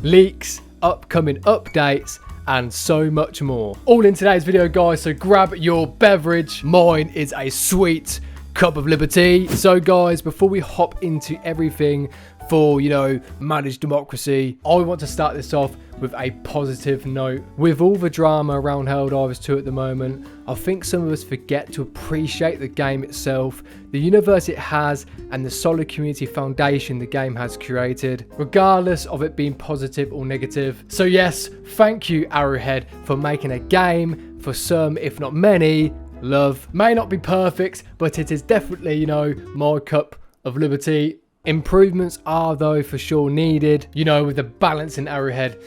leaks, upcoming updates, and so much more. All in today's video, guys, so grab your beverage. Mine is a sweet cup of liberty. So guys, before we hop into everything for, you know, managed democracy, I want to start this off with a positive note. With all the drama around Helldivers 2 at the moment, I think some of us forget to appreciate the game itself, the universe it has, and the solid community foundation the game has created, regardless of it being positive or negative. So yes, thank you Arrowhead for making a game for some, if not many, love. May not be perfect, but it is definitely, you know, my cup of liberty. Improvements are, though, for sure needed, you know, with the balancing Arrowhead.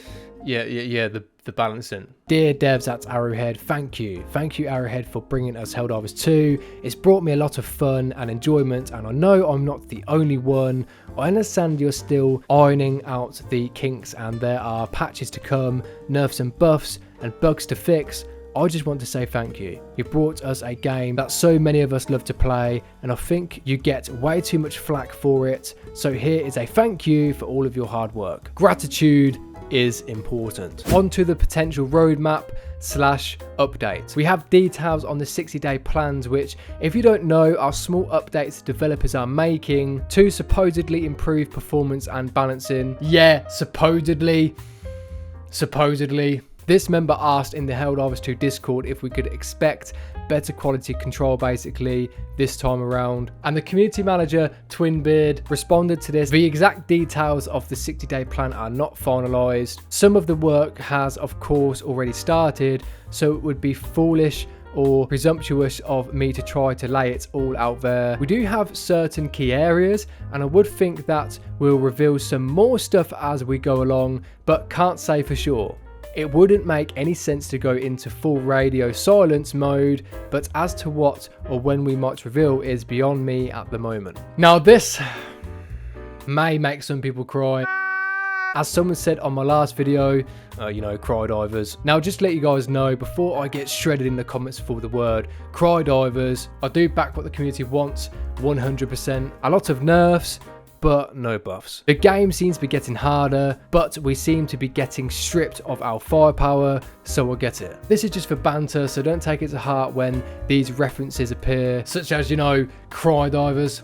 The balancing. Dear devs at Arrowhead, thank you. Thank you, Arrowhead, for bringing us Helldivers 2. It's brought me a lot of fun and enjoyment, and I know I'm not the only one. I understand you're still ironing out the kinks, and there are patches to come, nerfs and buffs, and bugs to fix. I just want to say thank you. You brought us a game that so many of us love to play, and I think you get way too much flack for it. So here is a thank you for all of your hard work. Gratitude is important. On to the potential roadmap / updates. We have details on the 60-day plans, which, if you don't know, are small updates developers are making to supposedly improve performance and balancing. Yeah, supposedly. This member asked in the Helldivers 2 Discord if we could expect better quality control basically this time around. And the community manager, Twinbeard, responded to this. The exact details of the 60-day plan are not finalised. Some of the work has, of course, already started, so it would be foolish or presumptuous of me to try to lay it all out there. We do have certain key areas, and I would think that we'll reveal some more stuff as we go along, but can't say for sure. It wouldn't make any sense to go into full radio silence mode, but as to what or when we might reveal is beyond me at the moment. Now this may make some people cry. As someone said on my last video, you know, cry divers. Now just to let you guys know, before I get shredded in the comments for the word cry divers, I do back what the community wants 100%. A lot of nerfs, but no buffs. The game seems to be getting harder, but we seem to be getting stripped of our firepower, so I get it. This is just for banter, so don't take it to heart when these references appear, such as, you know, cry divers.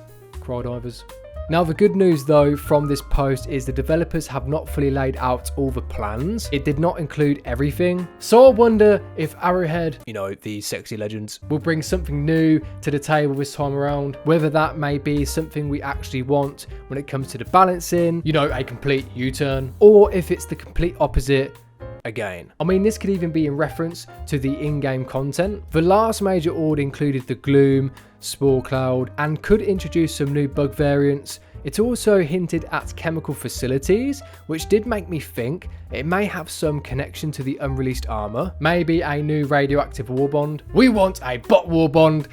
Now the good news though from this post is the developers have not fully laid out all the plans. It did not include everything. So I wonder if Arrowhead, you know, these sexy legends, will bring something new to the table this time around. Whether that may be something we actually want when it comes to the balancing, you know, a complete U-turn, or if it's the complete opposite again. I mean, this could even be in reference to the in-game content. The last major order included the gloom, spore cloud, and could introduce some new bug variants. It also hinted at chemical facilities, which did make me think it may have some connection to the unreleased armor. Maybe a new radioactive warbond. We want a bot warbond.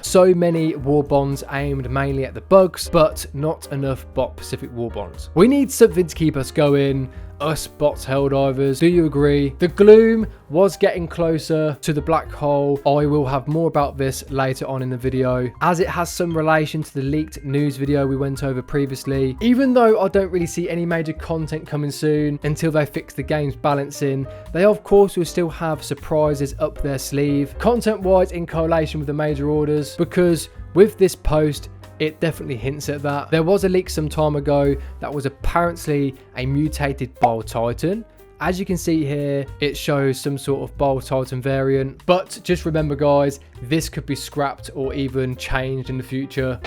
So many warbonds aimed mainly at the bugs, but not enough bot Pacific warbonds. We need something to keep us going. Us bots Helldivers, do you agree? The gloom was getting closer to the black hole. I will have more about this later on in the video, as it has some relation to the leaked news video we went over previously. Even though I don't really see any major content coming soon until they fix the game's balancing, they of course will still have surprises up their sleeve, content wise in correlation with the major orders, because with this post it definitely hints at that. There was a leak some time ago that was apparently a mutated Bile Titan. As you can see here, it shows some sort of Bile Titan variant. But just remember guys, this could be scrapped or even changed in the future.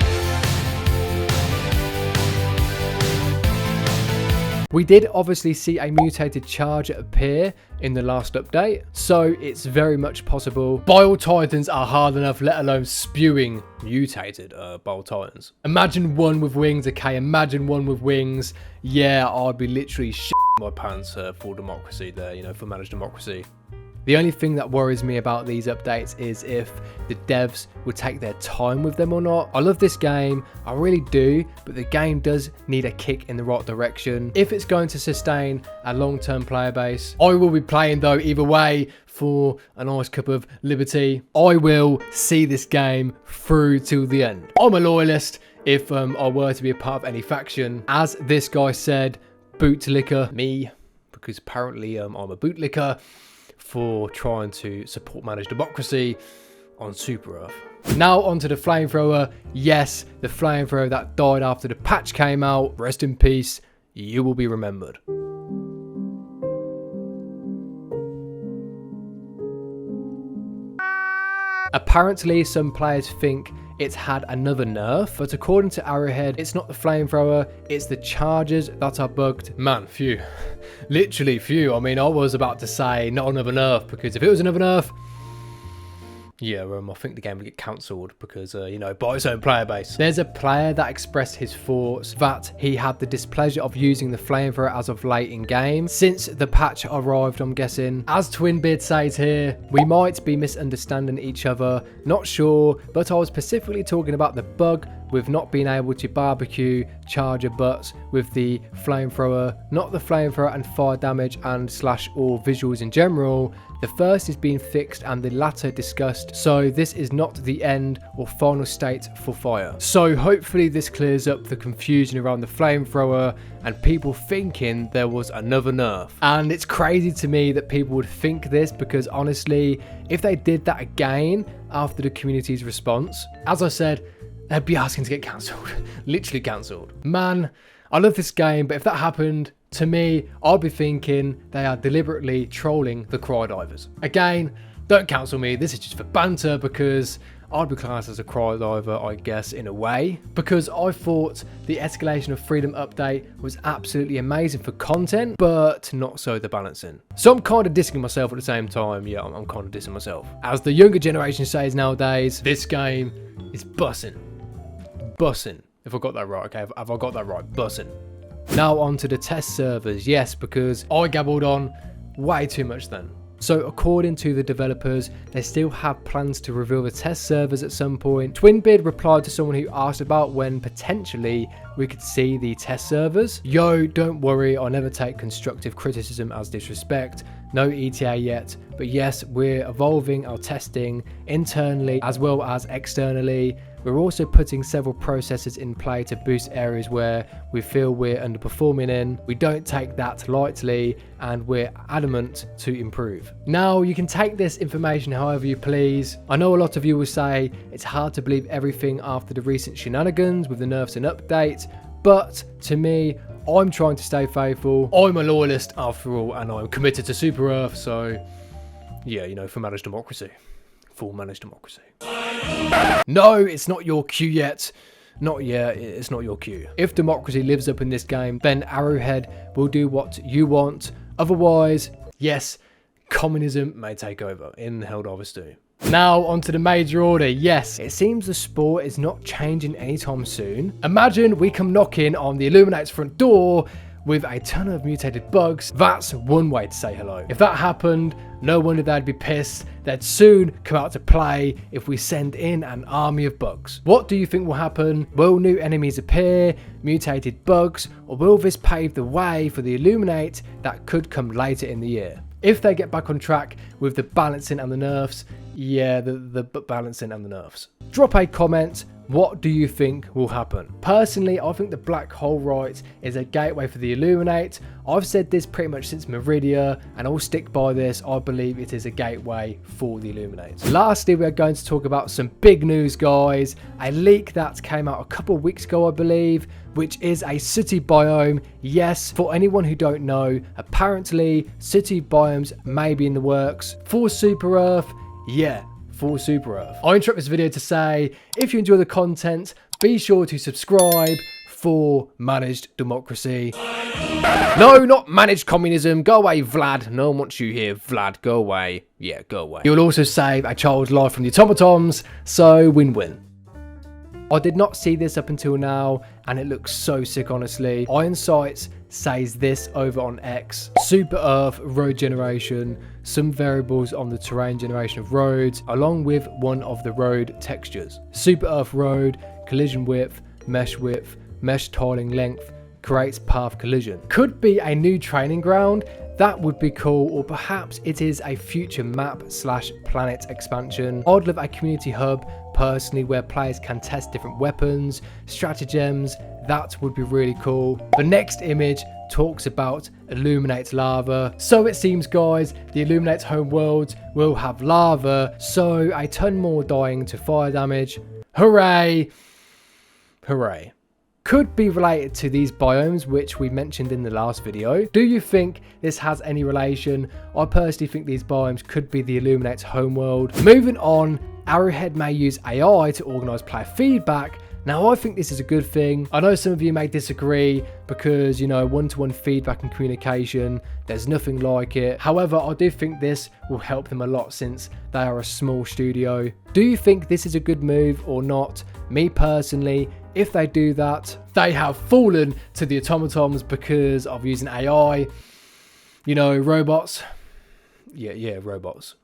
We did obviously see a mutated charger appear in the last update, so it's very much possible. Bile Titans are hard enough, let alone spewing mutated Bile Titans. Imagine one with wings, okay? Imagine one with wings. Yeah, I'd be literally shitting my pants for democracy there, you know, for managed democracy. The only thing that worries me about these updates is if the devs will take their time with them or not. I love this game, I really do, but the game does need a kick in the right direction if it's going to sustain a long-term player base. I will be playing though either way for a nice cup of liberty. I will see this game through till the end. I'm a loyalist if I were to be a part of any faction. As this guy said, bootlicker, me, because apparently I'm a bootlicker, for trying to support managed democracy on Super Earth. Now onto the flamethrower. Yes, the flamethrower that died after the patch came out. Rest in peace. You will be remembered. Apparently, some players think it's had another nerf, but according to Arrowhead, it's not the flamethrower, it's the charges that are bugged. Man, phew. Literally, phew. I mean, I was about to say not another nerf, because if it was another nerf, yeah, I think the game would get cancelled because, you know, by its own player base. There's a player that expressed his thoughts that he had the displeasure of using the flamethrower as of late in game, since the patch arrived, I'm guessing. As Twinbeard says here, we might be misunderstanding each other, not sure, but I was specifically talking about the bug with not being able to barbecue charger butts with the flamethrower, not the flamethrower and fire damage and / or visuals in general. The first is being fixed and the latter discussed, so this is not the end or final state for fire. So hopefully this clears up the confusion around the flamethrower and people thinking there was another nerf. And it's crazy to me that people would think this, because honestly, if they did that again after the community's response, as I said, they'd be asking to get cancelled. Literally cancelled. Man, I love this game, but if that happened to me, I'd be thinking they are deliberately trolling the Crydivers. Again, don't cancel me. This is just for banter, because I'd be classed as a Crydiver, I guess, in a way, because I thought the Escalation of Freedom update was absolutely amazing for content, but not so the balancing. So I'm kind of dissing myself at the same time. Yeah, I'm kind of dissing myself. As the younger generation says nowadays, this game is bussin'. Bussin'. If I got that right, okay? Have I got that right? Bussin'. Now on to the test servers. Yes, because I gabbled on way too much then. So according to the developers, they still have plans to reveal the test servers at some point. Twinbeard replied to someone who asked about when potentially we could see the test servers. Yo, don't worry, I never take constructive criticism as disrespect. No ETA yet, but yes, we're evolving our testing internally as well as externally. We're also putting several processes in play to boost areas where we feel we're underperforming in. We don't take that lightly, and we're adamant to improve. Now, you can take this information however you please. I know a lot of you will say it's hard to believe everything after the recent shenanigans with the nerfs and updates, but to me, I'm trying to stay faithful. I'm a loyalist after all, and I'm committed to Super Earth, so yeah, you know, for managed democracy. Full managed democracy. No, it's not your cue yet. Not yet, it's not your cue. If democracy lives up in this game, then Arrowhead will do what you want. Otherwise, yes, communism may take over in Helldivers 2. Now onto the major order. Yes, it seems the sport is not changing anytime soon. Imagine we come knocking on the Illuminate's front door with a ton of mutated bugs. That's one way to say hello. If that happened, no wonder they'd be pissed. They'd soon come out to play if we send in an army of bugs. What do you think will happen? Will new enemies appear, mutated bugs, or will this pave the way for the Illuminate that could come later in the year? If they get back on track with the balancing and the nerfs, yeah, the balancing and the nerfs. Drop a comment. What do you think will happen? Personally, I think the black hole right is a gateway for the Illuminate. I've said this pretty much since Meridia, and I'll stick by this. I believe it is a gateway for the Illuminate. Lastly, we're going to talk about some big news, guys. A leak that came out a couple of weeks ago, I believe, which is a city biome. Yes, for anyone who don't know, apparently city biomes may be in the works for Super Earth. Yeah, for Super Earth. I interrupt this video to say, if you enjoy the content, be sure to subscribe for managed democracy. No, not managed communism. Go away, Vlad. No one wants you here, Vlad. Go away. Yeah, go away. You'll also save a child's life from the automatons, so win-win. I did not see this up until now, and it looks so sick, honestly. Iron Sights says this over on X. Super Earth road generation, some variables on the terrain generation of roads, along with one of the road textures. Super Earth road, collision width, mesh tiling length, creates path collision. Could be a new training ground. That would be cool, or perhaps it is a future map / planet expansion. I'd love a community hub personally, where players can test different weapons, stratagems. That would be really cool. The next image talks about Illuminate's larva. So it seems, guys, the Illuminate's home world will have larva, so a ton more dying to fire damage. Hooray! Hooray. Could be related to these biomes which we mentioned in the last video. Do you think this has any relation? I personally think these biomes could be the Illuminate's homeworld. Moving on, Arrowhead may use AI to organise player feedback. Now, I think this is a good thing. I know some of you may disagree because, you know, one-to-one feedback and communication, there's nothing like it. However, I do think this will help them a lot since they are a small studio. Do you think this is a good move or not? Me personally, if they do that, they have fallen to the automatons because of using AI. You know, robots. Yeah, robots.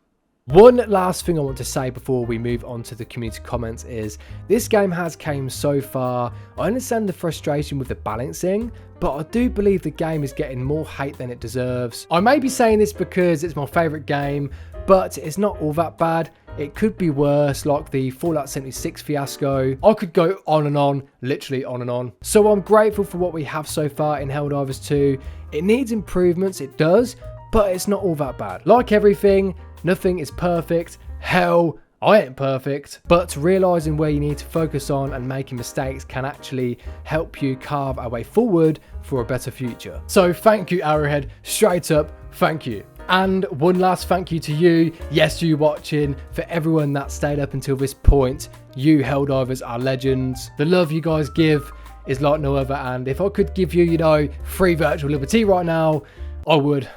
One last thing I want to say before we move on to the community comments is this game has came so far. I understand the frustration with the balancing, but I do believe the game is getting more hate than it deserves. I may be saying this because it's my favourite game, but it's not all that bad. It could be worse, like the Fallout 76 fiasco. I could go on and on, literally on and on. So I'm grateful for what we have so far in Helldivers 2. It needs improvements, it does, but it's not all that bad. Like everything, nothing is perfect. Hell, I ain't perfect. But realising where you need to focus on and making mistakes can actually help you carve a way forward for a better future. So thank you, Arrowhead. Straight up, thank you. And one last thank you to you, yes, you watching, for everyone that stayed up until this point. You Helldivers are legends. The love you guys give is like no other, and if I could give you, you know, free virtual liberty right now, I would.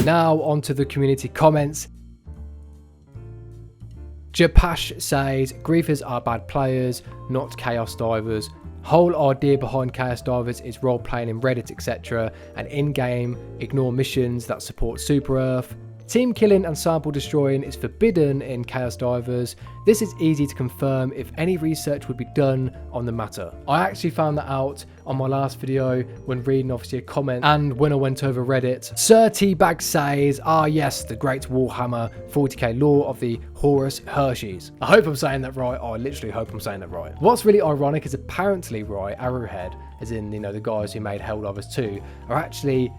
Now onto the community comments. Japash says, griefers are bad players, not chaos divers. Whole idea behind Chaos Divers is role playing in Reddit, etc. and in-game ignore missions that support Super Earth. Team killing and sample destroying is forbidden in Chaos Divers. This is easy to confirm if any research would be done on the matter. I actually found that out on my last video when reading obviously a comment and when I went over Reddit. Sir Teabag says, ah yes, the great Warhammer 40k lore of the Horus Hersheys. I hope I'm saying that right. I literally hope I'm saying that right. What's really ironic is apparently, right, Arrowhead, as in, you know, the guys who made Helldivers 2, are actually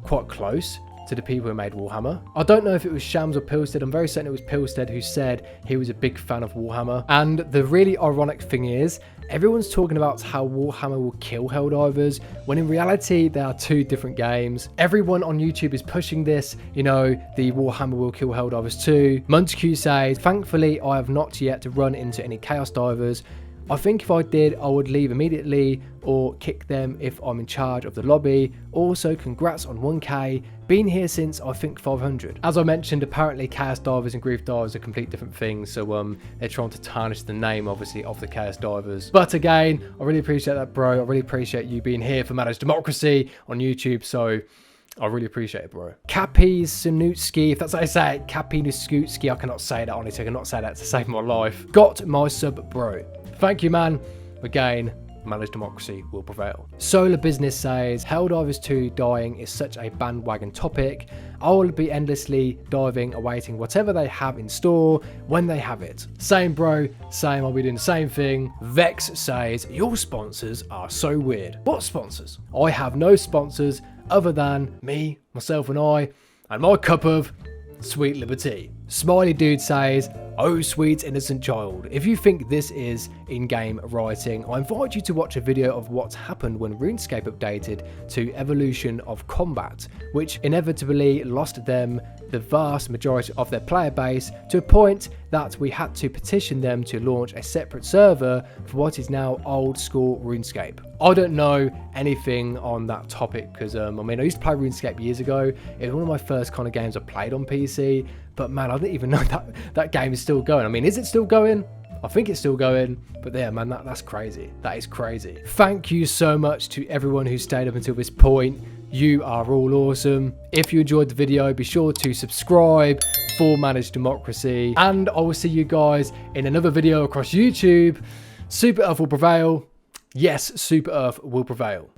quite close to the people who made Warhammer. I don't know if it was Shams or Pilstead. I'm very certain it was Pilstead who said he was a big fan of Warhammer. And the really ironic thing is, everyone's talking about how Warhammer will kill Helldivers, when in reality, they are two different games. Everyone on YouTube is pushing this, you know, the Warhammer will kill Helldivers 2. Montague says, thankfully, I have not yet run into any Chaos Divers. I think if I did, I would leave immediately or kick them if I'm in charge of the lobby. Also, congrats on 1k. Been here since, I think, 500. As I mentioned, apparently Chaos Divers and Grief Divers are complete different things. So they're trying to tarnish the name, obviously, of the Chaos Divers. But again, I really appreciate that, bro. I really appreciate you being here for Managed Democracy on YouTube. So I really appreciate it, bro. Kapi Sanutski, if that's how I say it. Kapi Nuskutski. I cannot say that, honestly. I cannot say that to save my life. Got my sub, bro. Thank you, man. Again, Managed Democracy will prevail. Solar Business says, Helldivers 2 dying is such a bandwagon topic. I will be endlessly diving, awaiting whatever they have in store when they have it. Same, bro. Same. I'll be doing the same thing. Vex says, your sponsors are so weird. What sponsors? I have no sponsors other than me, myself and I, and my cup of sweet liberty. Smiley Dude says, oh sweet innocent child, if you think this is in-game writing, I invite you to watch a video of what happened when RuneScape updated to Evolution of Combat, which inevitably lost them the vast majority of their player base to a point that we had to petition them to launch a separate server for what is now old school RuneScape. I don't know anything on that topic because I mean, I used to play RuneScape years ago. It was one of my first kind of games I played on PC, but man, I didn't even know that game is still going. I mean, is it still going? I think it's still going, but yeah, man, that's crazy. That is crazy. Thank you so much to everyone who stayed up until this point. You are all awesome. If you enjoyed the video, be sure to subscribe for Managed Democracy, and I will see you guys in another video across YouTube. Super Earth will prevail. Yes, Super Earth will prevail.